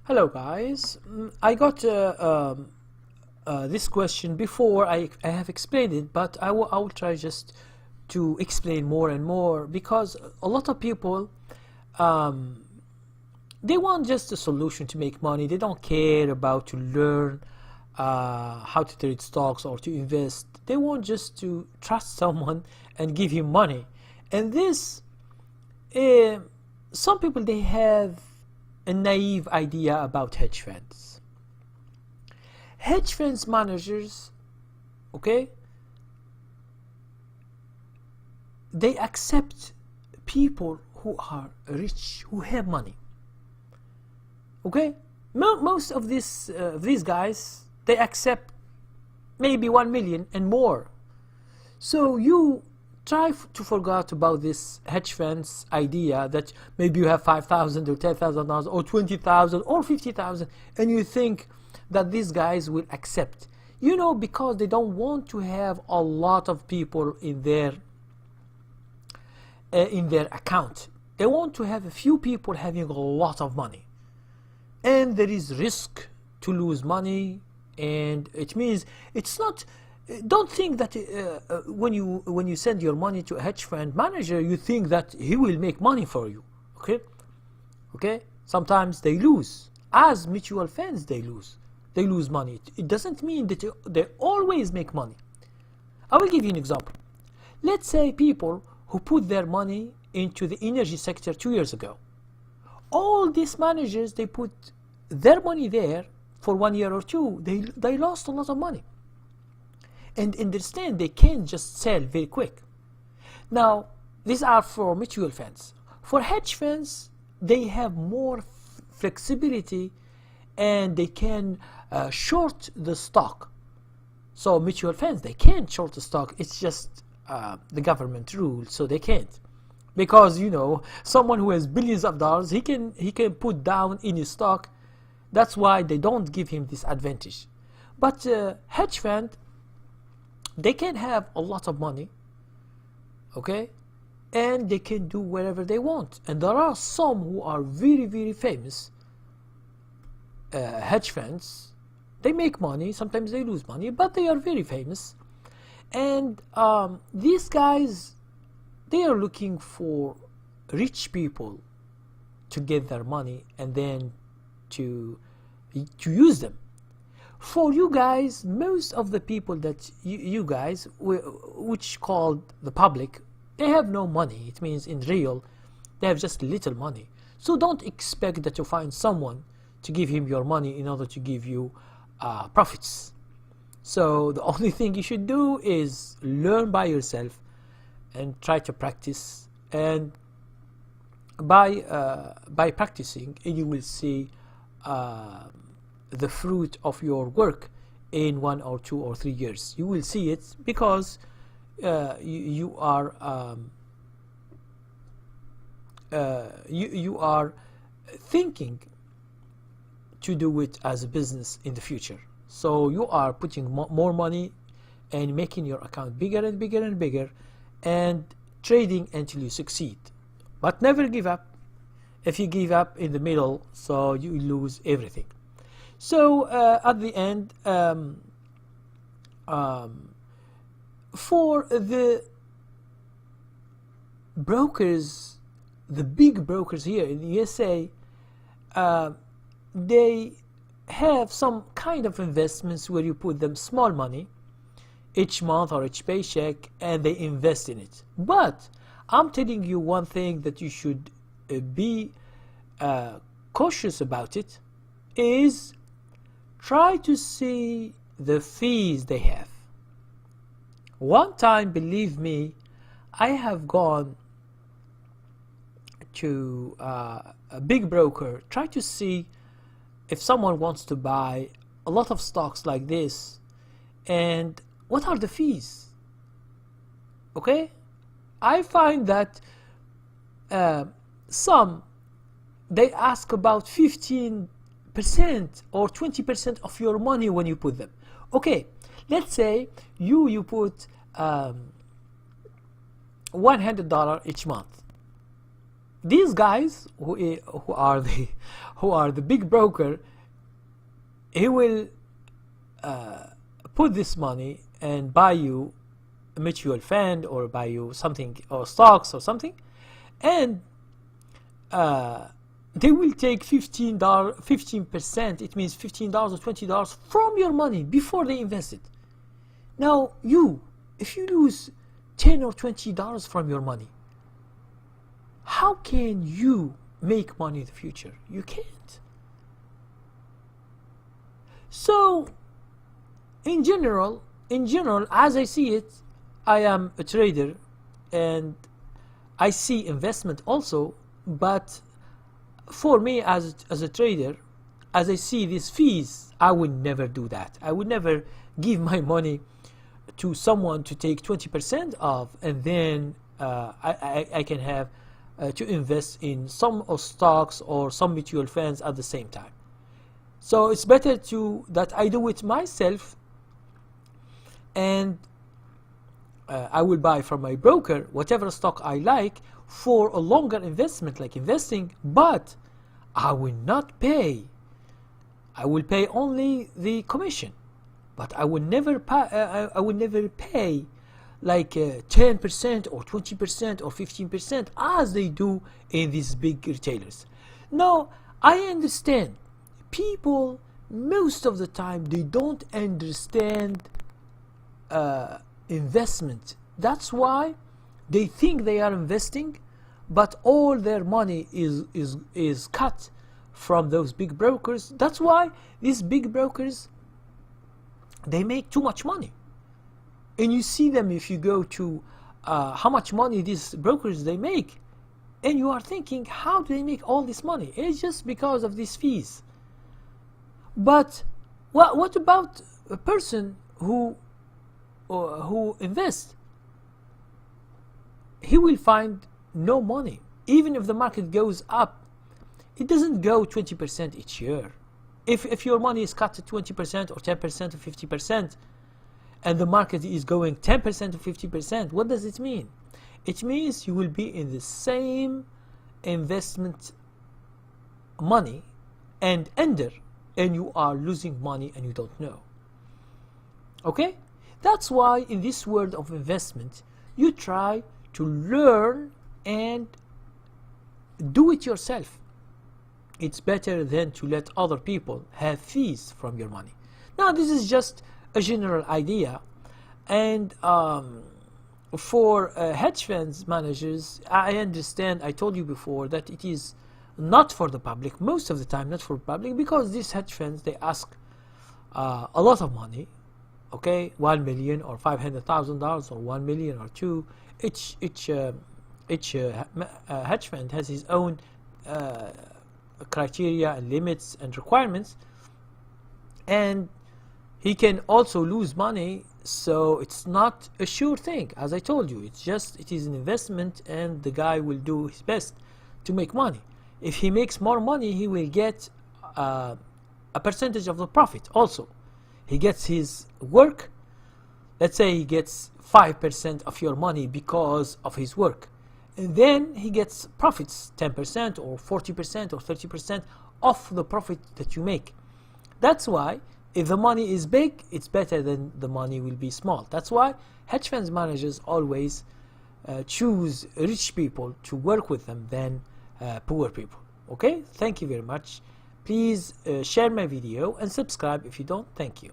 Hello guys. I got this question before. I have explained it, but I will try just to explain more and more, because a lot of people they want just a solution to make money. They don't care about to learn how to trade stocks or to invest. They want just to trust someone and give him money. And this some people, they have a naive idea about hedge funds. Hedge funds managers, okay, they accept people who are rich, who have money. Okay, most of these guys, they accept maybe 1 million and more. So you try to forget about this hedge funds idea that maybe you have 5,000 or 10,000 or 20,000 or 50,000, and you think that these guys will accept, because they don't want to have a lot of people in their account. They want to have a few people having a lot of money, and there is risk to lose money. And it means it's not. Don't think that when you send your money to a hedge fund manager, you think that he will make money for you. Okay. Sometimes they lose. As mutual funds, they lose money. It doesn't mean that they always make money. I will give you an example. Let's say people who put their money into the energy sector 2 years ago. All these managers, they put their money there for 1 year or two. They lost a lot of money. And understand, they can't just sell very quick. Now, these are for mutual funds. For hedge funds, they have more flexibility, and they can short the stock. So mutual funds, they can't short the stock. It's just the government rule, so they can't. Because someone who has billions of dollars, he can put down in his stock. That's why they don't give him this advantage. But hedge fund, they can have a lot of money, okay, and they can do whatever they want. And there are some who are very, very famous hedge funds. They make money, sometimes they lose money, but they are very famous. And these guys, they are looking for rich people to get their money and then to use them. For you guys, most of the people that you guys, which called the public, they have no money. It means in real, they have just little money. So don't expect that you find someone to give him your money in order to give you profits. So the only thing you should do is learn by yourself and try to practice. And by practicing, you will see the fruit of your work in 1 or 2 or 3 years. You will see it, because you are thinking to do it as a business in the future. So you are putting more money and making your account bigger and bigger and bigger, and trading until you succeed. But never give up. If you give up in the middle, so you lose everything. So at the end, for the brokers, the big brokers here in the USA, they have some kind of investments where you put them small money each month or each paycheck, and they invest in it. But I'm telling you one thing that you should be cautious about it is try to see the fees they have. One time, believe me, I have gone to a big broker, try to see if someone wants to buy a lot of stocks like this, and what are the fees. Okay, I find that some, they ask about 15% or 20% of your money when you put them. Okay, let's say you put $100 each month. these guys who are the big broker, he will put this money and buy you a mutual fund or buy you something or stocks or something, and they will take $15, 15%. It means $15 or $20 from your money before they invest it. Now, if you lose $10 or $20 from your money, how can you make money in the future? You can't. So, in general, as I see it, I am a trader and I see investment also, but for me as a trader, as I see these fees, I would never do that. I would never give my money to someone to take 20% of, and then I can have to invest in some stocks or some mutual funds at the same time. So it's better that I do it myself, and I will buy from my broker whatever stock I like for a longer investment, like investing, but I will not pay. I will pay only the commission, but I will never pay like 10% or 20% or 15% as they do in these big retailers. Now, I understand people most of the time they don't understand investment. That's why they think they are investing, but all their money is cut from those big brokers. That's why these big brokers, they make too much money. And you see them if you go to how much money these brokers they make, and you are thinking, how do they make all this money? It's just because of these fees. But what about a person who invests? He will find no money. Even if the market goes up, it doesn't go 20% each year. If your money is cut to 20% or 10% or 50%, and the market is going 10% or 50%, what does it mean? It means you will be in the same investment money and you are losing money and you don't know. Okay? That's why in this world of investment, you try to learn and do it yourself. It's better than to let other people have fees from your money. Now, this is just a general idea, and for hedge funds managers, I understand, I told you before, that it is not for the public, most of the time not for the public, because these hedge funds, they ask a lot of money, okay, $1 million or $500,000 or $1 million or two. Each hedge fund has his own criteria and limits and requirements, and he can also lose money. So it's not a sure thing. As I told you, it is an investment, and the guy will do his best to make money. If he makes more money, he will get a percentage of the profit also. He gets his work. Let's say he gets 5% of your money because of his work, and then he gets profits, 10% or 40% or 30% of the profit that you make. That's why if the money is big, it's better than the money will be small. That's why hedge funds managers always choose rich people to work with them than poor people. Okay, thank you very much. Please share my video and subscribe if you don't. Thank you.